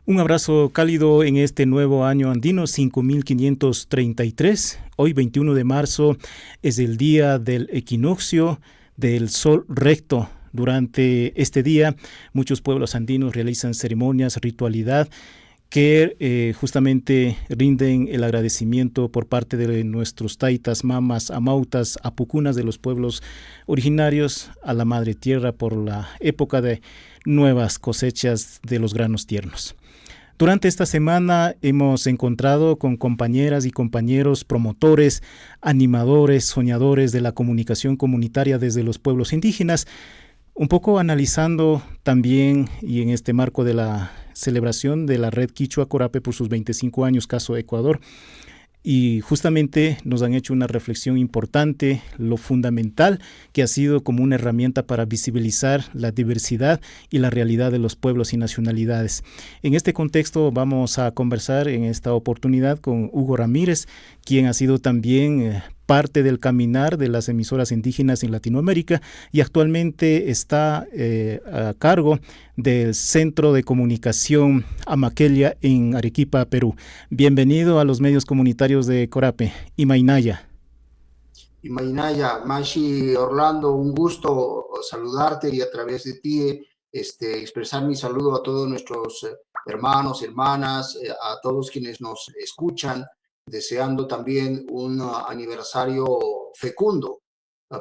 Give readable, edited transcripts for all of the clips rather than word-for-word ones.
Un abrazo cálido en este nuevo año andino 5533. Hoy 21 de marzo es el día del equinoccio del sol recto. Durante este día muchos pueblos andinos realizan ceremonias, ritualidad que justamente rinden el agradecimiento por parte de nuestros taitas, mamas, amautas, apucunas de los pueblos originarios a la Madre Tierra por la época de nuevas cosechas de los granos tiernos. Durante esta semana hemos encontrado con compañeras y compañeros promotores, animadores, soñadores de la comunicación comunitaria desde los pueblos indígenas, un poco analizando también y en este marco de la celebración de la Red Quichua Corape por sus 25 años, caso Ecuador. Y justamente nos han hecho una reflexión importante, lo fundamental que ha sido como una herramienta para visibilizar la diversidad y la realidad de los pueblos y nacionalidades. En este contexto vamos a conversar en esta oportunidad con Hugo Ramírez, quien ha sido también parte del caminar de las emisoras indígenas en Latinoamérica y actualmente está a cargo del Centro de Comunicación Amaquelia en Arequipa, Perú. Bienvenido a los medios comunitarios de Corape y Mainaya. Y Mainaya, Mashi, Orlando, un gusto saludarte y a través de ti expresar mi saludo a todos nuestros hermanos, hermanas, a todos quienes nos escuchan, deseando también un aniversario fecundo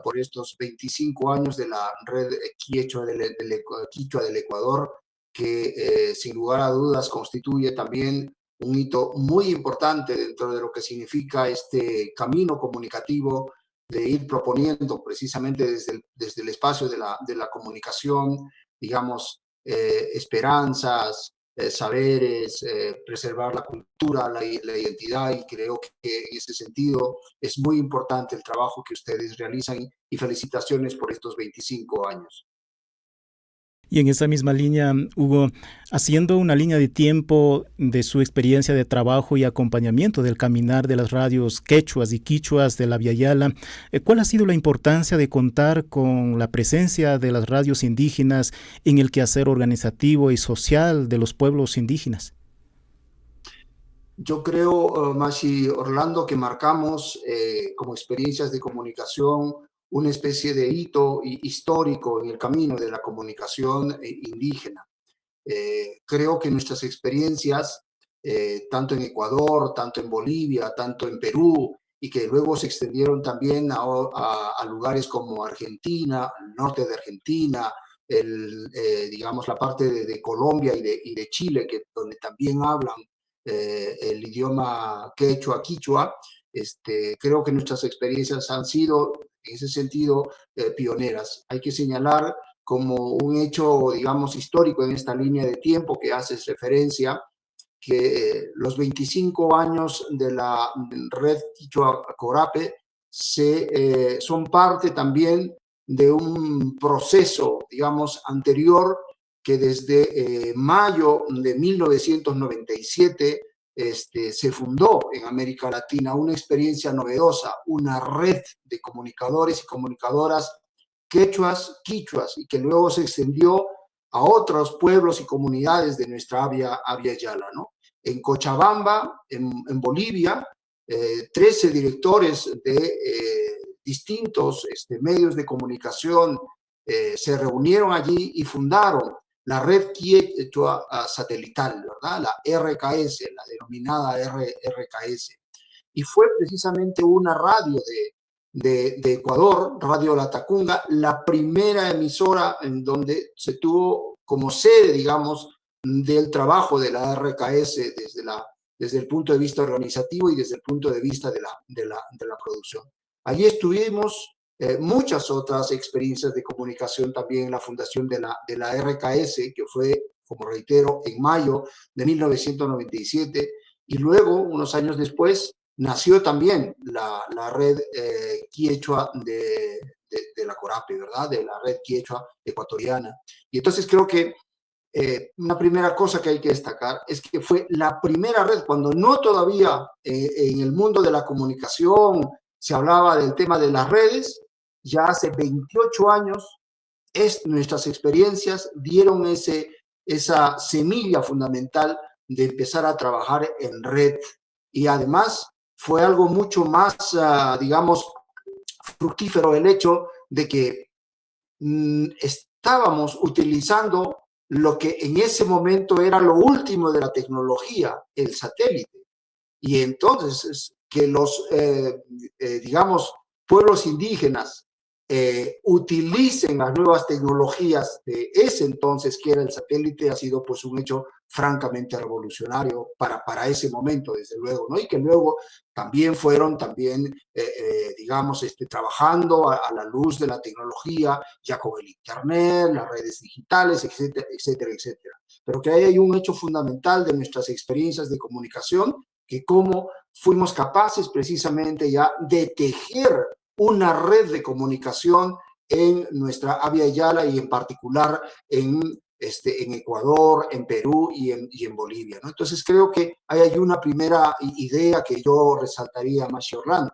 por estos 25 años de la red Quichua del Ecuador, que sin lugar a dudas constituye también un hito muy importante dentro de lo que significa este camino comunicativo de ir proponiendo precisamente desde el espacio de la comunicación, digamos, esperanzas, saberes, preservar la cultura, la identidad, y creo que en ese sentido es muy importante el trabajo que ustedes realizan y felicitaciones por estos 25 años. Y en esa misma línea, Hugo, haciendo una línea de tiempo de su experiencia de trabajo y acompañamiento del caminar de las radios quechuas y quichuas de la Via Yala, ¿cuál ha sido la importancia de contar con la presencia de las radios indígenas en el quehacer organizativo y social de los pueblos indígenas? Yo creo, Mashi, Orlando, que marcamos como experiencias de comunicación una especie de hito histórico en el camino de la comunicación indígena. Creo que nuestras experiencias, tanto en Ecuador, tanto en Bolivia, tanto en Perú, y que luego se extendieron también a lugares como Argentina, el norte de Argentina, digamos la parte de Colombia y de Chile, donde también hablan el idioma quechua, quichua. Creo que nuestras experiencias han sido, en ese sentido, pioneras. Hay que señalar como un hecho, digamos, histórico en esta línea de tiempo que haces referencia, que los 25 años de la red Quichua Corape son parte también de un proceso, digamos, anterior, que desde mayo de 1997 se fundó en América Latina una experiencia novedosa, una red de comunicadores y comunicadoras quechuas, quichuas, y que luego se extendió a otros pueblos y comunidades de nuestra Abya Yala, ¿no? En Cochabamba, en Bolivia, 13 directores de distintos medios de comunicación se reunieron allí y fundaron la red quechua satelital, ¿verdad? La RKS, la denominada RKS. Y fue precisamente una radio de Ecuador, Radio La Tacunga, la primera emisora en donde se tuvo como sede, digamos, del trabajo de la RKS desde el punto de vista organizativo y desde el punto de vista de la producción. Allí estuvimos muchas otras experiencias de comunicación también en la fundación de la RKS, que fue, como reitero, en mayo de 1997, y luego, unos años después, nació también la red quiechua de la Corape, ¿verdad? De la red quiechua ecuatoriana. Y entonces creo que una primera cosa que hay que destacar es que fue la primera red, cuando no todavía en el mundo de la comunicación se hablaba del tema de las redes, ya hace 28 años nuestras experiencias dieron esa semilla fundamental de empezar a trabajar en red. Y además fue algo mucho más, digamos, fructífero el hecho de que estábamos utilizando lo que en ese momento era lo último de la tecnología, el satélite. Y entonces que los, digamos, pueblos indígenas utilicen las nuevas tecnologías de ese entonces, que era el satélite, ha sido pues un hecho francamente revolucionario para ese momento, desde luego, ¿no? Y que luego también fueron, digamos, trabajando a la luz de la tecnología, ya con el Internet, las redes digitales, etcétera, etcétera, etcétera. Pero que ahí hay un hecho fundamental de nuestras experiencias de comunicación, que cómo fuimos capaces precisamente ya de tejer una red de comunicación en nuestra Abya Yala y en particular en Ecuador, en Perú y en Bolivia, ¿no? Entonces creo que hay una primera idea que yo resaltaría más, Orlando.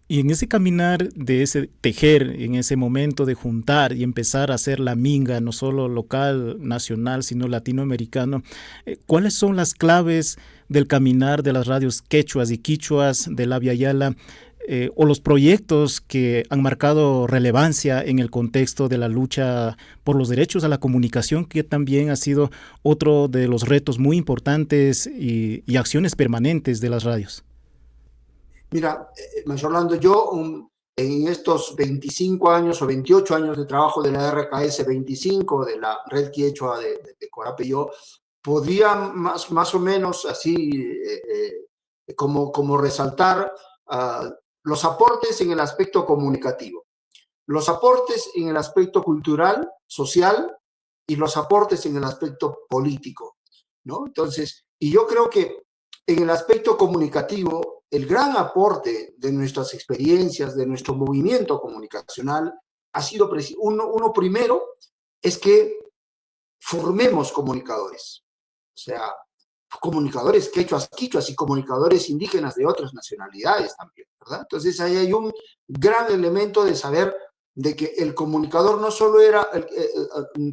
Y en ese caminar de ese tejer, en ese momento de juntar y empezar a hacer la minga, no solo local, nacional, sino latinoamericano, ¿cuáles son las claves del caminar de las radios quechuas y quichuas del Abya Yala, o los proyectos que han marcado relevancia en el contexto de la lucha por los derechos a la comunicación, que también ha sido otro de los retos muy importantes y acciones permanentes de las radios? Mira, Maestro Orlando, yo en estos 25 años o 28 años de trabajo de la RKS 25, de la Red Quechua de Corapeyó, podría más o menos así como resaltar los aportes en el aspecto comunicativo, los aportes en el aspecto cultural, social y los aportes en el aspecto político, ¿no? Entonces, y yo creo que en el aspecto comunicativo, el gran aporte de nuestras experiencias, de nuestro movimiento comunicacional, ha sido uno primero, es que formemos comunicadores, o sea, comunicadores quechuas, quichuas y comunicadores indígenas de otras nacionalidades también, ¿verdad? Entonces ahí hay un gran elemento de saber de que el comunicador no solo era,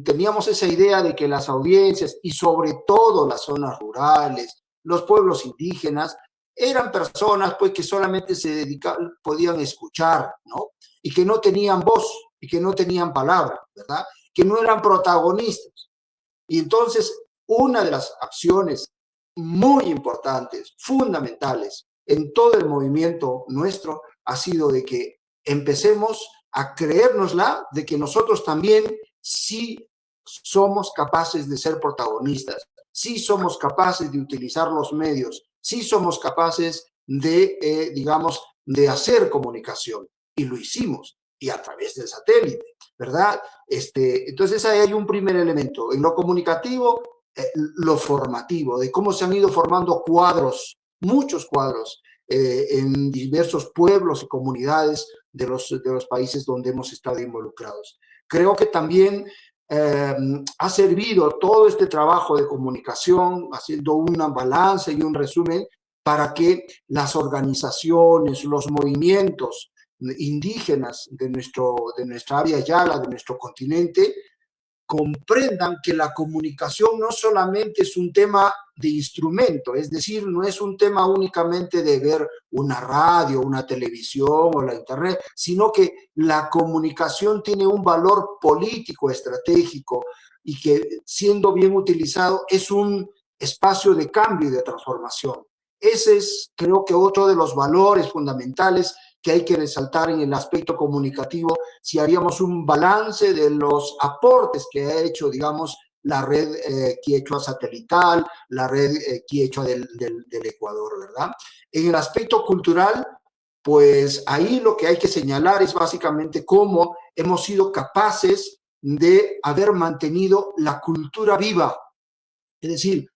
teníamos esa idea de que las audiencias y sobre todo las zonas rurales, los pueblos indígenas, eran personas pues que solamente podían escuchar, ¿no? Y que no tenían voz y que no tenían palabra, ¿verdad? Que no eran protagonistas. Y entonces una de las acciones muy importantes, fundamentales en todo el movimiento nuestro ha sido de que empecemos a creérnosla de que nosotros también sí somos capaces de ser protagonistas, sí somos capaces de utilizar los medios, sí somos capaces de, digamos, de hacer comunicación. Y lo hicimos, y a través del satélite, ¿verdad? Entonces ahí hay un primer elemento. En lo comunicativo, lo formativo, de cómo se han ido formando cuadros, muchos cuadros, en diversos pueblos y comunidades de los países donde hemos estado involucrados. Creo que también ha servido todo este trabajo de comunicación, haciendo una balanza y un resumen, para que las organizaciones, los movimientos indígenas de nuestra Abya Yala, de nuestro continente, comprendan que la comunicación no solamente es un tema de instrumento, es decir, no es un tema únicamente de ver una radio, una televisión o la internet, sino que la comunicación tiene un valor político, estratégico, y que siendo bien utilizado es un espacio de cambio y de transformación. Ese es, creo que, otro de los valores fundamentales que hay que resaltar en el aspecto comunicativo si haríamos un balance de los aportes que ha hecho, digamos, la red quechua satelital, la red quechua del Ecuador, ¿verdad? En el aspecto cultural, pues ahí lo que hay que señalar es básicamente cómo hemos sido capaces de haber mantenido la cultura viva, es decir,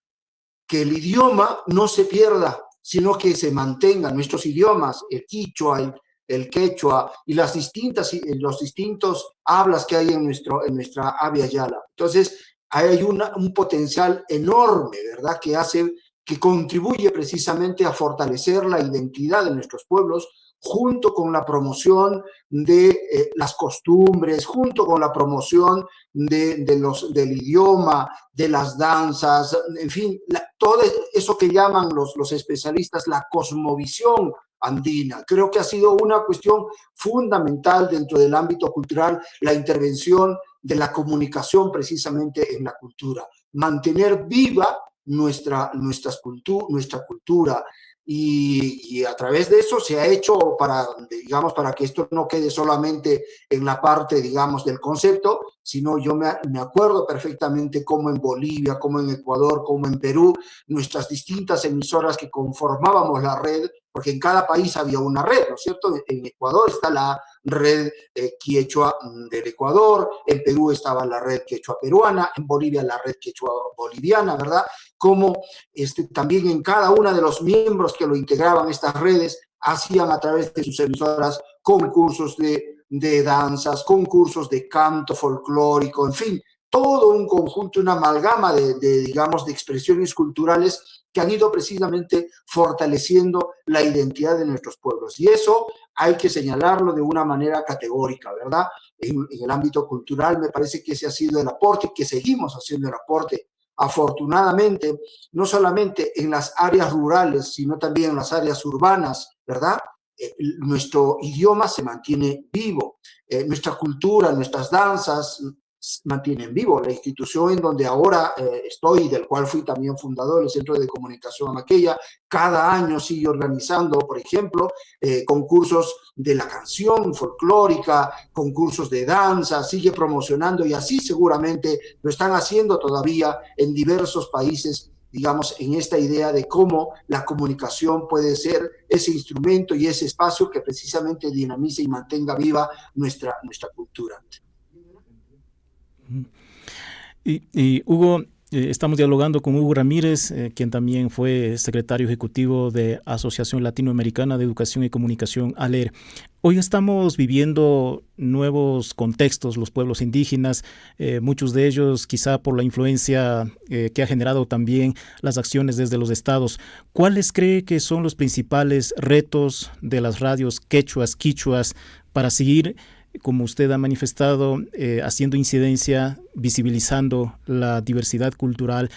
que el idioma no se pierda, sino que se mantengan nuestros idiomas, el quichua, el quechua y los distintos hablas que hay en nuestra Abya Yala. Entonces, hay un potencial enorme, ¿verdad?, que contribuye precisamente a fortalecer la identidad de nuestros pueblos junto con la promoción de las costumbres, junto con la promoción del idioma, de las danzas, en fin, todo eso que llaman los especialistas la cosmovisión andina. Creo que ha sido una cuestión fundamental dentro del ámbito cultural la intervención de la comunicación precisamente en la cultura. Mantener viva nuestra cultura y a través de eso se ha hecho digamos, para que esto no quede solamente en la parte, digamos, del concepto, sino yo me acuerdo perfectamente cómo en Bolivia, cómo en Ecuador, cómo en Perú, nuestras distintas emisoras que conformábamos la red, porque en cada país había una red, ¿no es cierto? En Ecuador está la red quiechua del Ecuador, en Perú estaba la red quiechua peruana, en Bolivia la red quiechua boliviana, ¿verdad? Como también en cada uno de los miembros que lo integraban estas redes hacían a través de sus emisoras concursos de danzas, concursos de canto folclórico, en fin, todo un conjunto, una amalgama digamos, de expresiones culturales que han ido precisamente fortaleciendo la identidad de nuestros pueblos. Y eso hay que señalarlo de una manera categórica, ¿verdad? En el ámbito cultural me parece que ese ha sido el aporte, que seguimos haciendo el aporte. Afortunadamente, no solamente en las áreas rurales, sino también en las áreas urbanas, ¿verdad? Nuestro idioma se mantiene vivo, nuestra cultura, nuestras danzas mantienen vivo. La institución en donde ahora estoy, del cual fui también fundador, el Centro de Comunicación Amaqueya, cada año sigue organizando, por ejemplo, concursos de la canción folclórica, concursos de danza, sigue promocionando y así seguramente lo están haciendo todavía en diversos países, digamos, en esta idea de cómo la comunicación puede ser ese instrumento y ese espacio que precisamente dinamice y mantenga viva nuestra cultura. Y Hugo, estamos dialogando con Hugo Ramírez, quien también fue secretario ejecutivo de Asociación Latinoamericana de Educación y Comunicación, ALER. Hoy estamos viviendo nuevos contextos, los pueblos indígenas, muchos de ellos quizá por la influencia que ha generado también las acciones desde los estados. ¿Cuáles cree que son los principales retos de las radios quechuas, quichuas, para seguir, como usted ha manifestado, haciendo incidencia, visibilizando la diversidad cultural,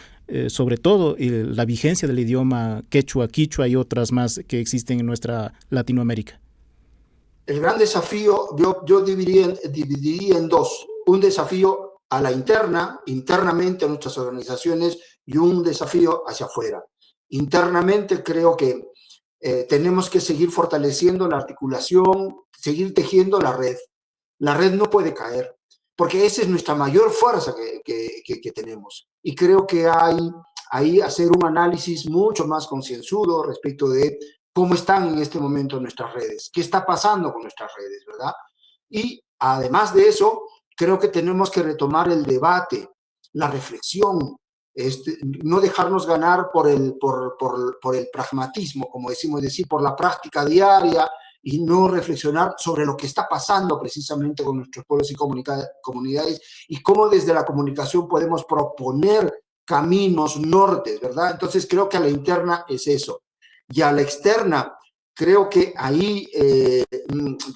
sobre todo la vigencia del idioma quechua, quichua y otras más que existen en nuestra Latinoamérica? El gran desafío yo dividiría en dos. Un desafío a la internamente a nuestras organizaciones, y un desafío hacia afuera. Internamente creo que tenemos que seguir fortaleciendo la articulación, seguir tejiendo la red. La red no puede caer, porque esa es nuestra mayor fuerza que tenemos. Y creo que hay ahí hacer un análisis mucho más concienzudo respecto de cómo están en este momento nuestras redes, qué está pasando con nuestras redes, ¿verdad? Y además de eso, creo que tenemos que retomar el debate, la reflexión, no dejarnos ganar por el pragmatismo, como decimos, es decir, por la práctica diaria, y no reflexionar sobre lo que está pasando precisamente con nuestros pueblos y comunidades y cómo desde la comunicación podemos proponer caminos, nortes, ¿verdad? Entonces creo que a la interna es eso. Y a la externa, creo que ahí,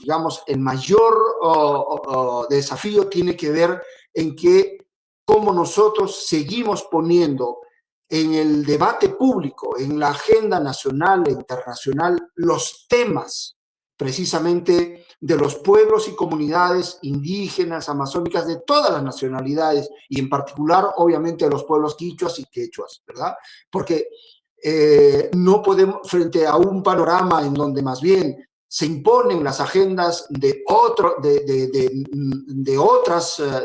digamos, el mayor desafío tiene que ver en que cómo nosotros seguimos poniendo en el debate público, en la agenda nacional e internacional, los temas precisamente de los pueblos y comunidades indígenas, amazónicas, de todas las nacionalidades, y en particular, obviamente, de los pueblos quichuas y quechuas, ¿verdad? Porque no podemos, frente a un panorama en donde más bien se imponen las agendas de otras,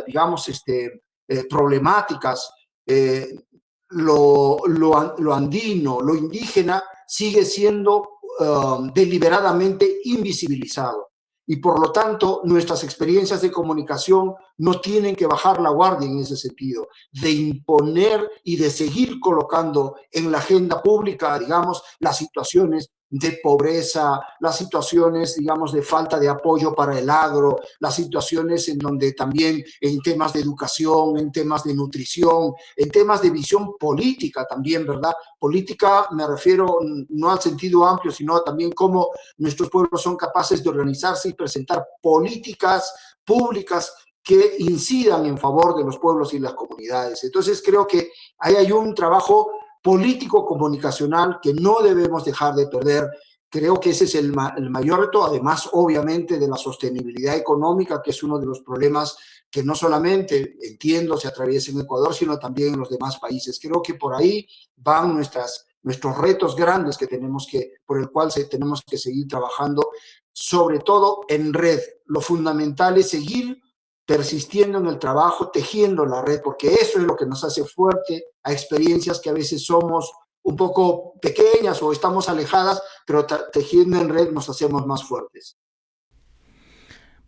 digamos, problemáticas, lo andino, lo indígena, sigue siendo deliberadamente invisibilizado. Y por lo tanto, nuestras experiencias de comunicación no tienen que bajar la guardia en ese sentido, de imponer y de seguir colocando en la agenda pública, digamos, las situaciones de pobreza, las situaciones, digamos, de falta de apoyo para el agro, las situaciones en donde también en temas de educación, en temas de nutrición, en temas de visión política también, ¿verdad? Política me refiero no al sentido amplio, sino también cómo nuestros pueblos son capaces de organizarse y presentar políticas públicas que incidan en favor de los pueblos y las comunidades. Entonces creo que ahí hay un trabajo político comunicacional que no debemos dejar de perder. Creo que ese es el mayor reto, además obviamente de la sostenibilidad económica, que es uno de los problemas que no solamente, entiendo, se atraviesa en Ecuador, sino también en los demás países. Creo que por ahí van nuestros retos grandes que por el cual tenemos que seguir trabajando, sobre todo en red. Lo fundamental es seguir persistiendo en el trabajo, tejiendo la red, porque eso es lo que nos hace fuerte a experiencias que a veces somos un poco pequeñas o estamos alejadas, pero tejiendo en red nos hacemos más fuertes.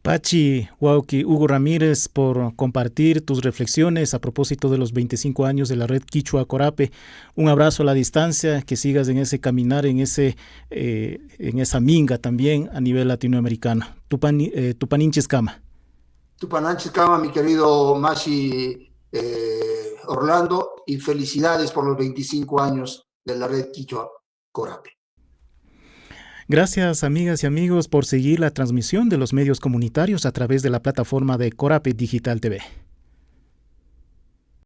Pachi, Huauqui, Hugo Ramírez, por compartir tus reflexiones a propósito de los 25 años de la red Quichua Corape. Un abrazo a la distancia, que sigas en ese caminar, en esa minga también a nivel latinoamericano. Tupaninches Kama. Tupananches Kama, mi querido Mashi Orlando, y felicidades por los 25 años de la red Quichua Corape. Gracias, amigas y amigos, por seguir la transmisión de los medios comunitarios a través de la plataforma de Corape Digital TV.